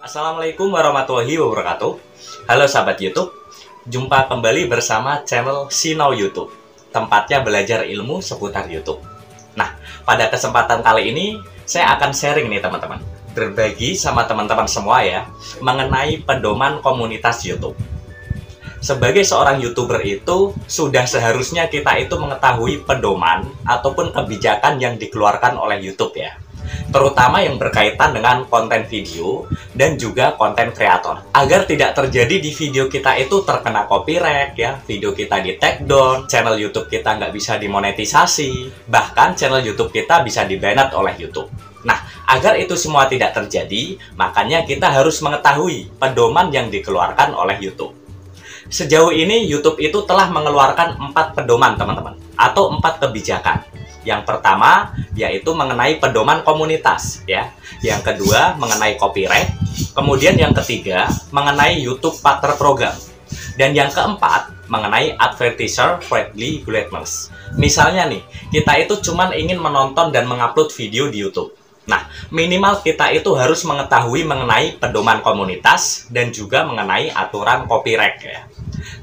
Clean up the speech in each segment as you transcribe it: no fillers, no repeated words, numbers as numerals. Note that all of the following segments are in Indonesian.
Assalamualaikum warahmatullahi wabarakatuh. Halo sahabat YouTube, jumpa kembali bersama channel Sinau YouTube, tempatnya belajar ilmu seputar YouTube. Nah, pada kesempatan kali ini saya akan sharing nih teman-teman, berbagi sama teman-teman semua ya, mengenai pedoman komunitas YouTube. Sebagai seorang YouTuber itu, sudah seharusnya kita itu mengetahui pedoman ataupun kebijakan yang dikeluarkan oleh YouTube ya, terutama yang berkaitan dengan konten video dan juga konten kreator, agar tidak terjadi di video kita itu terkena copyright ya, video kita di take down, channel YouTube kita nggak bisa dimonetisasi, bahkan channel YouTube kita bisa di-banned oleh YouTube. Nah, agar itu semua tidak terjadi, makanya kita harus mengetahui pedoman yang dikeluarkan oleh YouTube. Sejauh ini YouTube itu telah mengeluarkan 4 pedoman teman-teman, atau 4 kebijakan. Yang pertama yaitu mengenai pedoman komunitas ya. Yang kedua mengenai copyright. Kemudian yang ketiga mengenai YouTube Partner Program. Dan yang keempat mengenai Advertiser Friendly Guidelines. Misalnya nih, kita itu cuman ingin menonton dan mengupload video di YouTube. Nah, minimal kita itu harus mengetahui mengenai pedoman komunitas dan juga mengenai aturan copyright ya.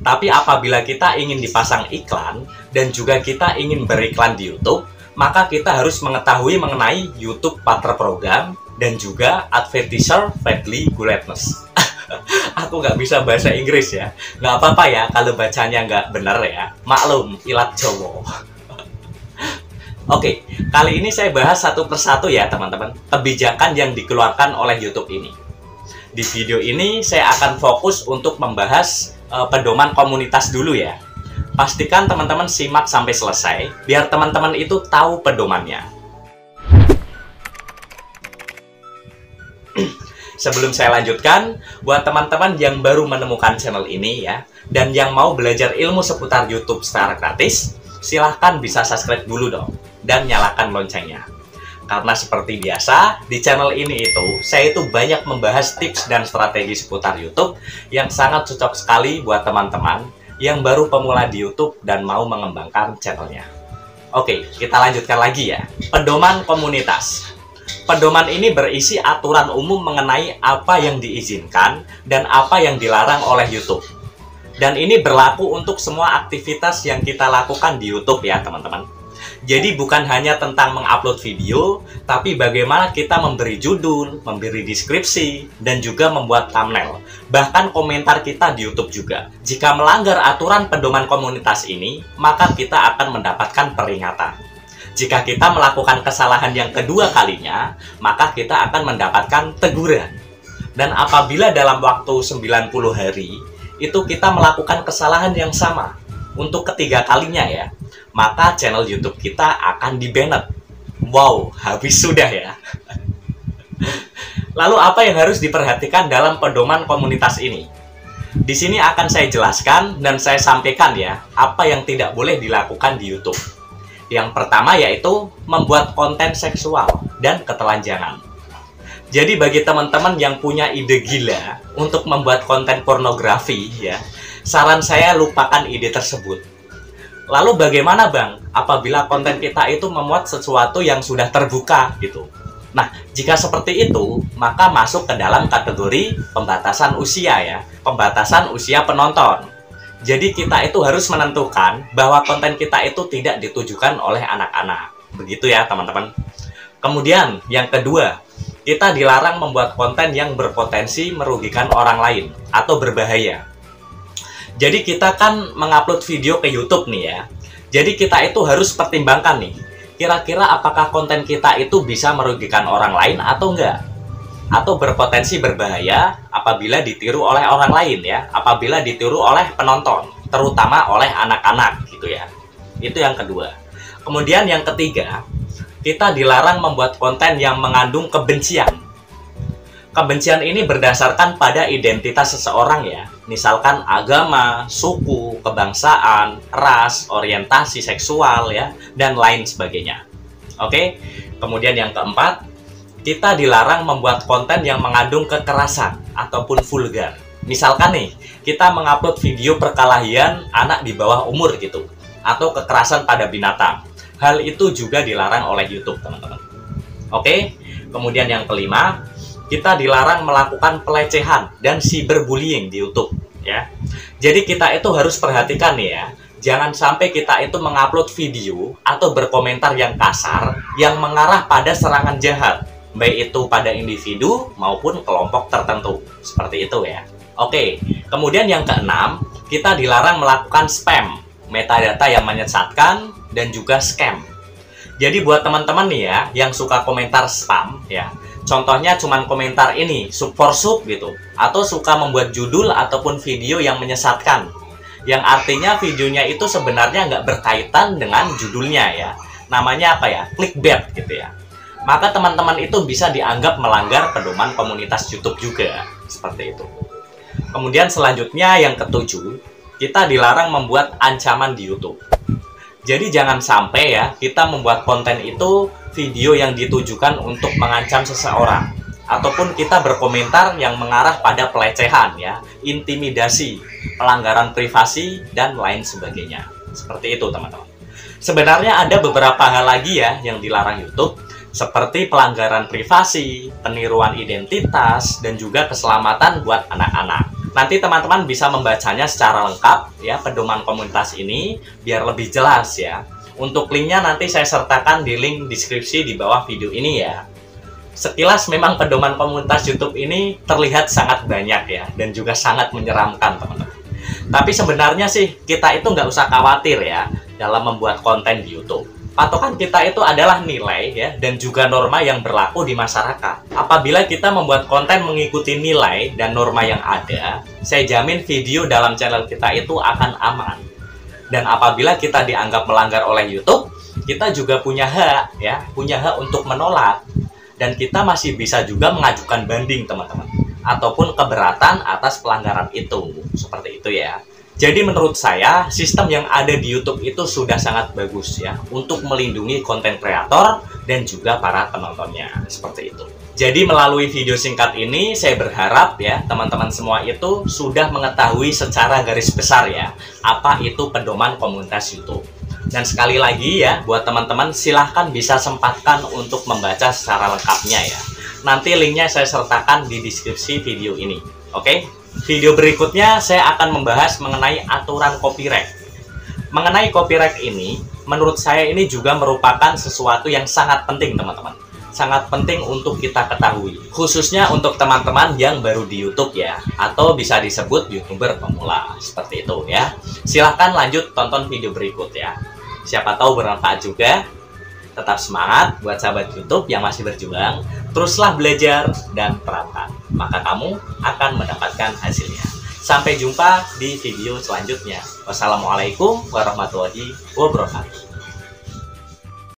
Tapi apabila kita ingin dipasang iklan dan juga kita ingin beriklan di YouTube, maka kita harus mengetahui mengenai YouTube Partner Program dan juga Advertiser Friendly Guidelines. Aku nggak bisa bahasa Inggris ya, nggak apa-apa ya kalau bacanya nggak bener ya, maklum ilat Jawa. Oke, kali ini saya bahas satu persatu ya teman-teman, kebijakan yang dikeluarkan oleh YouTube ini. Di video ini saya akan fokus untuk membahas pedoman komunitas dulu ya. Pastikan teman-teman simak sampai selesai, biar teman-teman itu tahu pedomannya. Sebelum saya lanjutkan, buat teman-teman yang baru menemukan channel ini ya, dan yang mau belajar ilmu seputar YouTube secara gratis, silahkan bisa subscribe dulu dong, dan nyalakan loncengnya. Karena seperti biasa, di channel ini saya itu banyak membahas tips dan strategi seputar YouTube yang sangat cocok sekali buat teman-teman yang baru pemula di YouTube dan mau mengembangkan channelnya. Oke, kita lanjutkan lagi ya. Pedoman komunitas. Pedoman ini berisi aturan umum mengenai apa yang diizinkan dan apa yang dilarang oleh YouTube. Dan ini berlaku untuk semua aktivitas yang kita lakukan di YouTube ya teman-teman. Jadi bukan hanya tentang mengupload video, tapi bagaimana kita memberi judul, memberi deskripsi, dan juga membuat thumbnail. Bahkan komentar kita di YouTube juga. Jika melanggar aturan pedoman komunitas ini, maka kita akan mendapatkan peringatan. Jika kita melakukan kesalahan yang kedua kalinya, maka kita akan mendapatkan teguran. Dan apabila dalam waktu 90 hari, itu kita melakukan kesalahan yang sama untuk ketiga kalinya ya, maka channel YouTube kita akan di-banned. Wow, habis sudah ya. Lalu apa yang harus diperhatikan dalam pedoman komunitas ini? Di sini akan saya jelaskan dan saya sampaikan ya, apa yang tidak boleh dilakukan di YouTube. Yang pertama yaitu membuat konten seksual dan ketelanjangan. Jadi bagi teman-teman yang punya ide gila untuk membuat konten pornografi ya, saran saya lupakan ide tersebut. Lalu bagaimana bang apabila konten kita itu memuat sesuatu yang sudah terbuka gitu? Nah, jika seperti itu, maka masuk ke dalam kategori pembatasan usia ya, pembatasan usia penonton. Jadi kita itu harus menentukan bahwa konten kita itu tidak ditujukan oleh anak-anak. Begitu ya teman-teman. Kemudian yang kedua, kita dilarang membuat konten yang berpotensi merugikan orang lain atau berbahaya. Jadi kita kan mengupload video ke YouTube nih ya. Jadi kita itu harus pertimbangkan nih, kira-kira apakah konten kita itu bisa merugikan orang lain atau enggak? Atau berpotensi berbahaya apabila ditiru oleh orang lain ya, apabila ditiru oleh penonton, terutama oleh anak-anak gitu ya. Itu yang kedua. Kemudian yang ketiga, kita dilarang membuat konten yang mengandung kebencian. Kebencian ini berdasarkan pada identitas seseorang ya, misalkan agama, suku, kebangsaan, ras, orientasi seksual ya, dan lain sebagainya. Oke, kemudian yang keempat, kita dilarang membuat konten yang mengandung kekerasan ataupun vulgar. Misalkan nih, kita mengupload video perkelahian anak di bawah umur gitu, atau kekerasan pada binatang. Hal itu juga dilarang oleh YouTube teman-teman. Oke, kemudian yang kelima, kita dilarang melakukan pelecehan dan cyberbullying di YouTube ya. Jadi kita itu harus perhatikan nih ya, jangan sampai kita itu mengupload video atau berkomentar yang kasar yang mengarah pada serangan jahat, baik itu pada individu maupun kelompok tertentu. Seperti itu ya. Oke, kemudian yang keenam, kita dilarang melakukan spam, metadata yang menyesatkan, dan juga scam. Jadi buat teman-teman nih ya, yang suka komentar spam ya, contohnya cuman komentar ini, sub for sub gitu, atau suka membuat judul ataupun video yang menyesatkan, yang artinya videonya itu sebenarnya nggak berkaitan dengan judulnya ya, namanya apa ya, clickbait gitu ya. Maka teman-teman itu bisa dianggap melanggar pedoman komunitas YouTube juga, seperti itu. Kemudian selanjutnya yang ketujuh, kita dilarang membuat ancaman di YouTube. Jadi jangan sampai ya kita membuat konten itu video yang ditujukan untuk mengancam seseorang, ataupun kita berkomentar yang mengarah pada pelecehan ya, intimidasi, pelanggaran privasi, dan lain sebagainya. Seperti itu teman-teman. Sebenarnya ada beberapa hal lagi ya yang dilarang YouTube, seperti pelanggaran privasi, peniruan identitas, dan juga keselamatan buat anak-anak. Nanti teman-teman bisa membacanya secara lengkap ya, pedoman komunitas ini, biar lebih jelas ya. Untuk linknya nanti saya sertakan di link deskripsi di bawah video ini ya. Sekilas memang pedoman komunitas YouTube ini terlihat sangat banyak ya, dan juga sangat menyeramkan teman-teman. Tapi sebenarnya sih kita itu nggak usah khawatir ya dalam membuat konten di YouTube. Patokan kita itu adalah nilai ya, dan juga norma yang berlaku di masyarakat. Apabila kita membuat konten mengikuti nilai dan norma yang ada, saya jamin video dalam channel kita itu akan aman. Dan apabila kita dianggap melanggar oleh YouTube, kita juga punya hak ya, punya hak untuk menolak. Dan kita masih bisa juga mengajukan banding teman-teman, ataupun keberatan atas pelanggaran itu. Seperti itu ya. Jadi menurut saya, sistem yang ada di YouTube itu sudah sangat bagus ya, untuk melindungi konten kreator dan juga para penontonnya. Seperti itu. Jadi melalui video singkat ini, saya berharap ya, teman-teman semua itu sudah mengetahui secara garis besar ya, apa itu pedoman komunitas YouTube. Dan sekali lagi ya, buat teman-teman silahkan bisa sempatkan untuk membaca secara lengkapnya ya. Nanti linknya saya sertakan di deskripsi video ini. Oke? Video berikutnya saya akan membahas mengenai aturan copyright. Mengenai copyright ini, menurut saya ini juga merupakan sesuatu yang sangat penting teman-teman. Sangat penting untuk kita ketahui. Khususnya untuk teman-teman yang baru di YouTube ya, atau bisa disebut YouTuber pemula. Seperti itu ya. Silahkan lanjut tonton video berikut ya. Siapa tahu bermanfaat juga. Tetap semangat buat sahabat YouTube yang masih berjuang. Teruslah belajar dan terapkan, maka kamu akan mendapatkan hasilnya. Sampai jumpa di video selanjutnya. Wassalamualaikum warahmatullahi wabarakatuh.